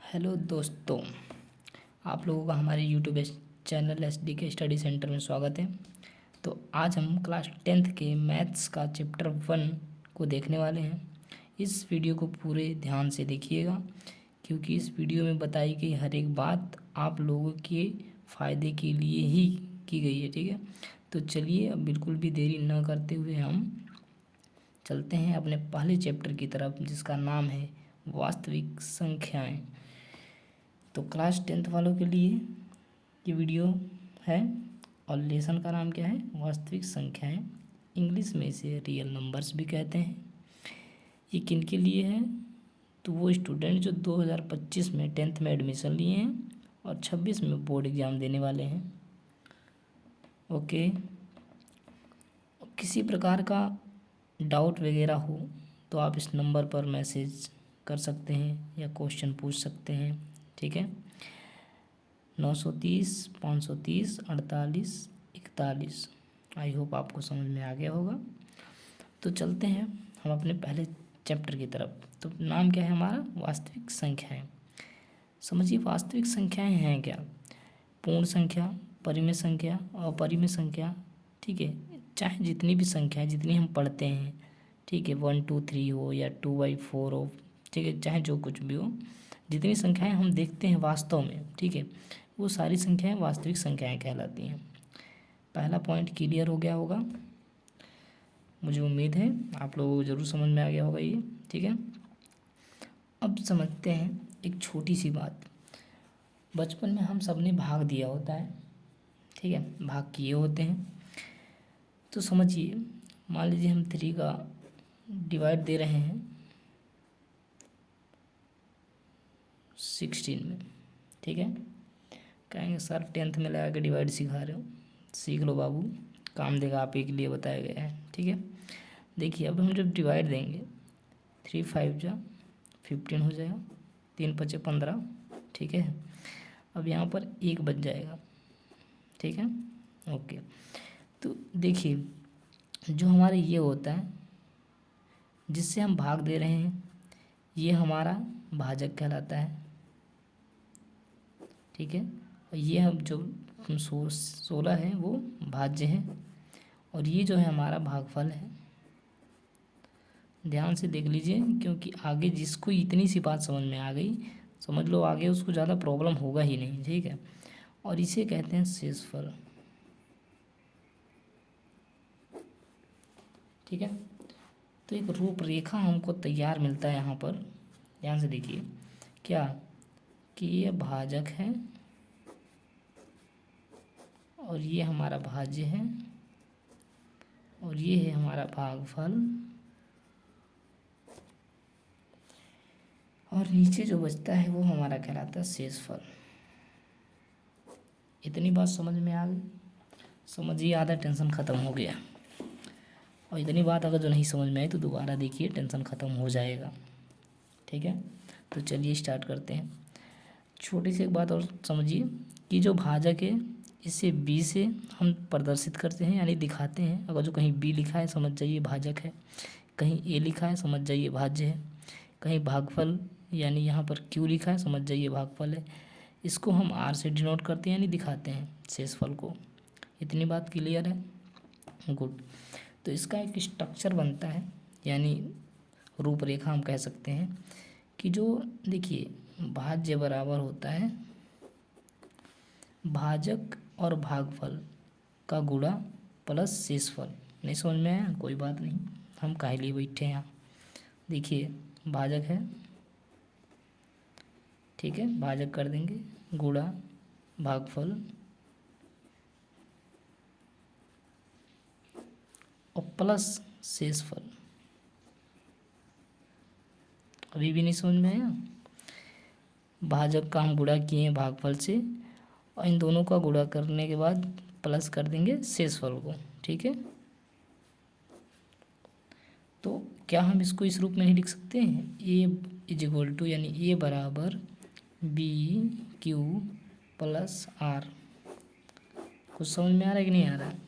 Hello दोस्तों, आप लोगों का हमारे YouTube channel SDK study centre में स्वागत है। तो आज हम क्लास 10th के मैथ्स का चैप्टर 1 को देखने वाले हैं। इस वीडियो को पूरे ध्यान से देखिएगा, क्योंकि इस वीडियो में बताई गई हर एक बात आप लोगों के फ़ायदे के लिए ही की गई है। ठीक है, तो चलिए अब बिल्कुल भी देरी न करते हुए हम चलते हैं अपने पहले चैप्टर की तरफ, जिसका नाम है वास्तविक संख्याएं। तो क्लास 10th वालों के लिए ये वीडियो है और लेसन का नाम क्या है? वास्तविक संख्याएं। इंग्लिश में इसे रियल नंबर्स भी कहते हैं। ये किन के लिए है? तो वो स्टूडेंट जो 2025 में 10th में एडमिशन लिए हैं और 26 में बोर्ड एग्ज़ाम देने वाले हैं। ओके, किसी प्रकार का डाउट वगैरह हो तो आप इस नंबर पर मैसेज कर सकते हैं या क्वेश्चन पूछ सकते हैं। ठीक है, 930 530 48 41। आई होप आपको समझ में आ गया होगा। तो चलते हैं हम अपने पहले चैप्टर की तरफ। तो नाम क्या है हमारा? वास्तविक संख्याएं। समझिए वास्तविक संख्याएं हैं क्या? पूर्ण संख्या, परिमेय संख्या, अपरिमेय संख्या। ठीक है, चाहे जितनी भी संख्या है, जितनी हम पढ़ते हैं, ठीक है, 1 2 3 हो या 2/4 हो, ठीक है, चाहे जो कुछ भी हो, जितनी संख्याएं हम देखते हैं वास्तव में, ठीक है, वो सारी संख्याएं वास्तविक संख्याएं कहलाती हैं। पहला पॉइंट क्लियर हो गया होगा, मुझे उम्मीद है आप लोगों को ज़रूर समझ में आ गया होगा ये। ठीक है, अब समझते हैं एक छोटी सी बात। बचपन में हम सब ने भाग दिया होता है, ठीक है, भाग किए होते हैं। तो समझिए, मान लीजिए हम 3 का डिवाइड दे रहे हैं 16 में। ठीक है, कहेंगे सर 10th में लगा के डिवाइड सिखा रहे हो, सीख लो बाबू, काम देगा, आप ही के लिए बताया गया है। ठीक है, देखिए अब हम जब डिवाइड देंगे 3 5 जा 15 हो जाएगा, 3 5 15। ठीक है, अब यहाँ पर 1 बच जाएगा। ठीक है, ओके। तो देखिए जो हमारे ये होता है जिससे हम भाग दे रहे हैं, ये हमारा भाजक कहलाता है। ठीक है, और ये हम जो 16 है वो भाज्य है, और ये जो है हमारा भागफल है। ध्यान से देख लीजिए, क्योंकि आगे जिसको इतनी सी बात समझ में आ गई, समझ लो आगे उसको ज़्यादा प्रॉब्लम होगा ही नहीं। ठीक है, और इसे कहते हैं शेषफल। ठीक है, तो एक रूपरेखा हमको तैयार मिलता है यहाँ पर। ध्यान से देखिए क्या, कि ये भाजक है और ये हमारा भाज्य है और ये है हमारा भागफल, और नीचे जो बचता है वो हमारा कहलाता है शेषफल। इतनी बात समझ में आ गई? समझिए आधा टेंशन ख़त्म हो गया। और इतनी बात अगर जो नहीं समझ में आई तो दोबारा देखिए, टेंशन ख़त्म हो जाएगा। ठीक है, तो चलिए स्टार्ट करते हैं। छोटी सी एक बात और समझिए कि जो भाजक है इसे b से हम प्रदर्शित करते हैं, यानी दिखाते हैं। अगर जो कहीं b लिखा है समझ जाइए भाजक है, कहीं a लिखा है समझ जाइए भाज्य है, कहीं भागफल यानी यहाँ पर q लिखा है समझ जाइए भागफल है। इसको हम r से डिनोट करते हैं, यानी दिखाते हैं शेषफल को। इतनी बात क्लियर है? गुड। तो इसका एक स्ट्रक्चर बनता है, यानी रूपरेखा हम कह सकते हैं, कि जो देखिए भाज्य बराबर होता है भाजक और भागफल का गुणा प्लस शेषफल। नहीं समझ में आया? कोई बात नहीं, हम काहे लिए बैठे हैं यहाँ। देखिए भाजक है, ठीक है, भाजक कर देंगे, गुणा भागफल और प्लस शेषफल। अभी भी नहीं समझ में आया? भाजक का हम गुणा किए हैं भागफल से, और इन दोनों का गुणा करने के बाद प्लस कर देंगे शेषफल को। ठीक है, तो क्या हम इसको इस रूप में नहीं लिख सकते हैं? ए इज इक्वल टू, यानी ए बराबर बी क्यू प्लस आर। कुछ समझ में आ रहा है कि नहीं आ रहा है?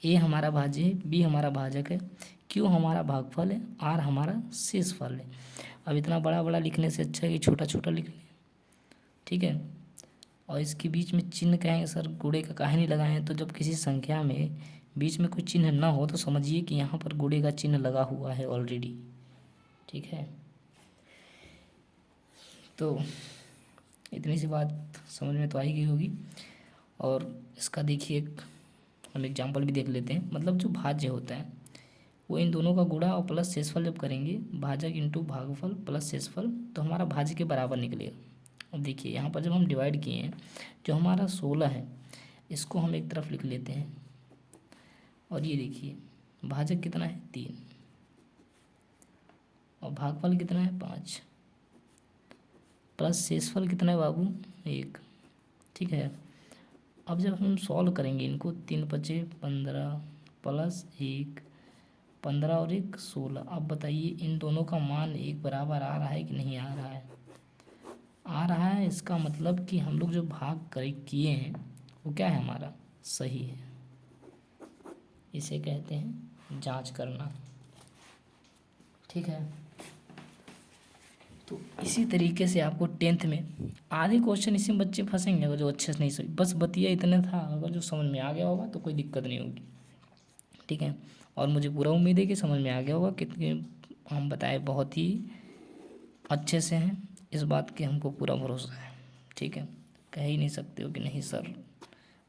ए हमारा भाज्य है, बी हमारा भाजक है, क्यू हमारा भागफल है, आर हमारा शेषफल है। अब इतना बड़ा बड़ा लिखने से अच्छा है कि छोटा छोटा लिख लें, ठीक है। और इसके बीच में चिन्ह कहेंगे सर गुणे का काहे नहीं लगाए हैं, तो जब किसी संख्या में बीच में कोई चिन्ह ना हो तो समझिए कि यहाँ पर गुणे का चिन्ह लगा हुआ है ऑलरेडी, ठीक है। तो इतनी सी बात समझ में तो आई गई होगी। और इसका देखिए हम एग्जाम्पल भी देख लेते हैं। मतलब जो भाज्य होता है वो इन दोनों का गुणा और प्लस शेषफल जब करेंगे, भाजक इंटू भागफल प्लस शेषफल, तो हमारा भाज्य के बराबर निकलेगा। अब देखिए यहाँ पर जब हम डिवाइड किए हैं, जो हमारा 16 है इसको हम एक तरफ लिख लेते हैं, और ये देखिए भाजक कितना है 3 और भागफल कितना है 5 प्लस शेषफल कितना है बाबू 1, ठीक है। अब जब हम सॉल्व करेंगे इनको, 3 पचे 15 प्लस 1 15 और 1 16। अब बताइए इन दोनों का मान एक बराबर आ रहा है कि नहीं आ रहा है? आ रहा है। इसका मतलब कि हम लोग जो भाग किए हैं वो क्या है हमारा सही है। इसे कहते हैं जांच करना, ठीक है। तो इसी तरीके से आपको 10th में आधे क्वेश्चन इसी में बच्चे फंसेंगे अगर जो अच्छे से नहीं समझ, बस बतिया इतना था, अगर जो समझ में आ गया होगा तो कोई दिक्कत नहीं होगी, ठीक है। और मुझे पूरा उम्मीद है कि समझ में आ गया होगा, कितने हम बताए बहुत ही अच्छे से हैं, इस बात के हमको पूरा भरोसा है, ठीक है। कह ही नहीं सकते हो कि नहीं सर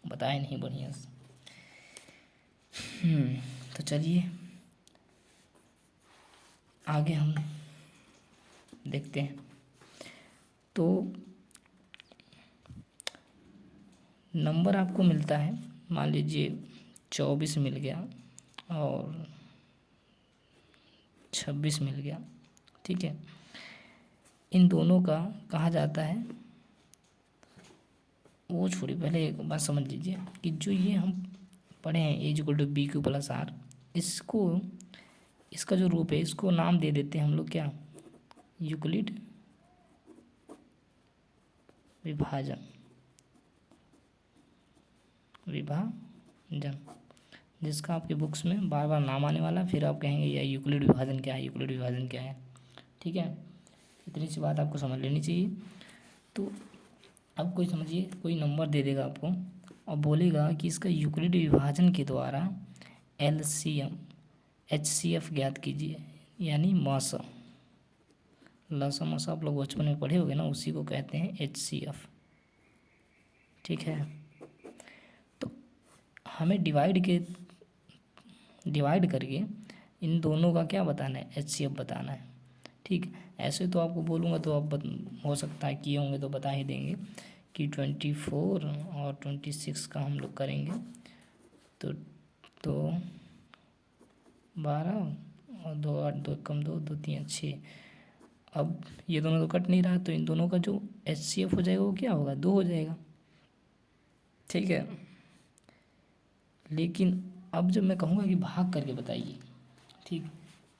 बताए नहीं बढ़िया से। तो चलिए आगे हम देखते हैं। तो नंबर आपको मिलता है, मान लीजिए 24 मिल गया और 26 मिल गया, ठीक है। इन दोनों का कहा जाता है, वो छोड़िए पहले एक बात समझ लीजिए कि जो ये हम पढ़े हैं A=BQ+R, इसको इसका जो रूप है इसको नाम दे देते हैं हम लोग क्या, यूक्लिड विभाजन, जिसका आपके बुक्स में बार बार नाम आने वाला, फिर आप कहेंगे या यूक्लिड विभाजन क्या है, यूक्लिड विभाजन क्या है, ठीक है। इतनी सी बात आपको समझ लेनी चाहिए। तो अब कोई समझिए कोई नंबर दे देगा आपको और बोलेगा कि इसका यूक्लिड विभाजन के द्वारा LCM HCF ज्ञात कीजिए, यानी मासा लसा मसा आप लोग बचपन में पढ़े होंगे ना, उसी को कहते हैं HCF, ठीक है। तो हमें डिवाइड करके इन दोनों का क्या बताना है, HCF बताना है, ठीक। ऐसे तो आपको बोलूँगा तो आप हो सकता है किए होंगे तो बता ही देंगे कि 24 और 26 का हम लोग करेंगे तो 12 और 2 8 2 कम 2 2 3 6। अब ये दोनों तो कट नहीं रहा, तो इन दोनों का जो HCF हो जाएगा वो क्या होगा 2 हो जाएगा, ठीक है। लेकिन अब जब मैं कहूँगा कि भाग करके बताइए, ठीक,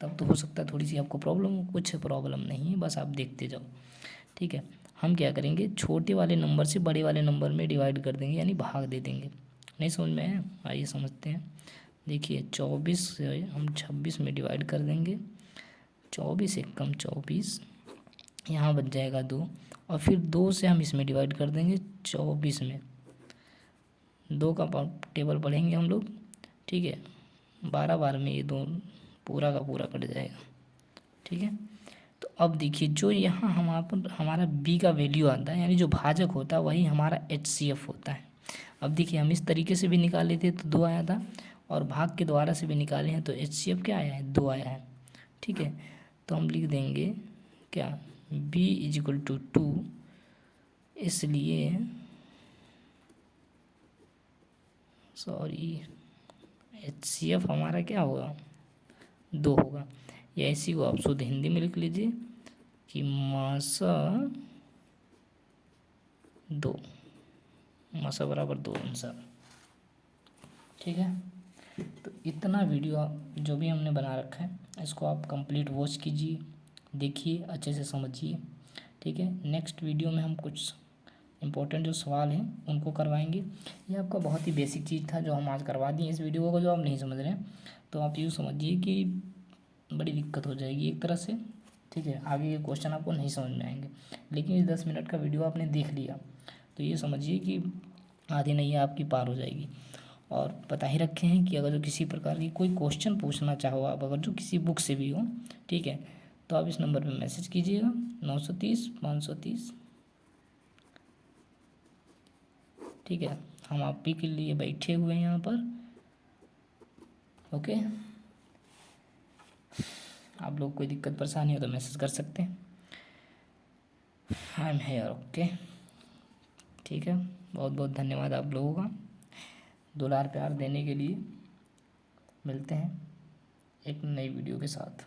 तब तो हो सकता है थोड़ी सी आपको प्रॉब्लम हो। कुछ प्रॉब्लम नहीं है, बस आप देखते जाओ, ठीक है। हम क्या करेंगे, छोटे वाले नंबर से बड़े वाले नंबर में डिवाइड कर देंगे, यानी भाग दे देंगे। नहीं समझ में आया? आइए समझते हैं। देखिए 24 से हम 26 में डिवाइड कर देंगे, 24 एक कम 24, यहाँ बच जाएगा 2, और फिर 2 से हम इसमें डिवाइड कर देंगे 24 में, 2 का टेबल पढ़ेंगे हम लोग, ठीक है। 12 बार में ये 2 पूरा का पूरा कट जाएगा, ठीक है। तो अब देखिए जो यहाँ हमारा B का वैल्यू आता है, यानी जो भाजक होता है वही हमारा HCF होता है। अब देखिए हम इस तरीके से भी निकाले थे तो 2 आया था, और भाग के द्वारा से भी निकाले हैं तो HCF क्या आया है 2 आया है, ठीक है। तो हम लिख देंगे क्या B=2, इसलिए HCF हमारा क्या होगा 2 होगा, या इसी को आप शुद्ध हिंदी में लिख लीजिए कि मासा 2, मासा बराबर 2 आंसर, ठीक है। तो इतना वीडियो जो भी हमने बना रखा है इसको आप कंप्लीट वॉच कीजिए, देखिए अच्छे से समझिए, ठीक है। नेक्स्ट वीडियो में हम कुछ इम्पोर्टेंट जो सवाल हैं उनको करवाएंगे। ये आपका बहुत ही बेसिक चीज़ था जो हम आज करवा दिए। इस वीडियो को जो आप नहीं समझ रहे हैं तो आप यूँ समझिए कि बड़ी दिक्कत हो जाएगी एक तरह से, ठीक है, आगे के क्वेश्चन आपको नहीं समझ में आएंगे। लेकिन ये 10 मिनट का वीडियो आपने देख लिया तो ये समझिए कि आधी नहीं आपकी पार हो जाएगी। और बता ही रखे हैं कि अगर जो किसी प्रकार की कोई क्वेश्चन पूछना चाहो आप, अगर जो किसी बुक से भी हो, ठीक है, तो आप इस नंबर पे मैसेज कीजिएगा 930 530, ठीक है। हम आप ही के लिए बैठे हुए हैं यहाँ पर, ओके। आप लोग कोई दिक्कत परेशानी हो तो मैसेज कर सकते हैं, आई एम हेयर, ओके। ठीक है, बहुत बहुत धन्यवाद आप लोगों का दुलार प्यार देने के लिए। मिलते हैं एक नई वीडियो के साथ।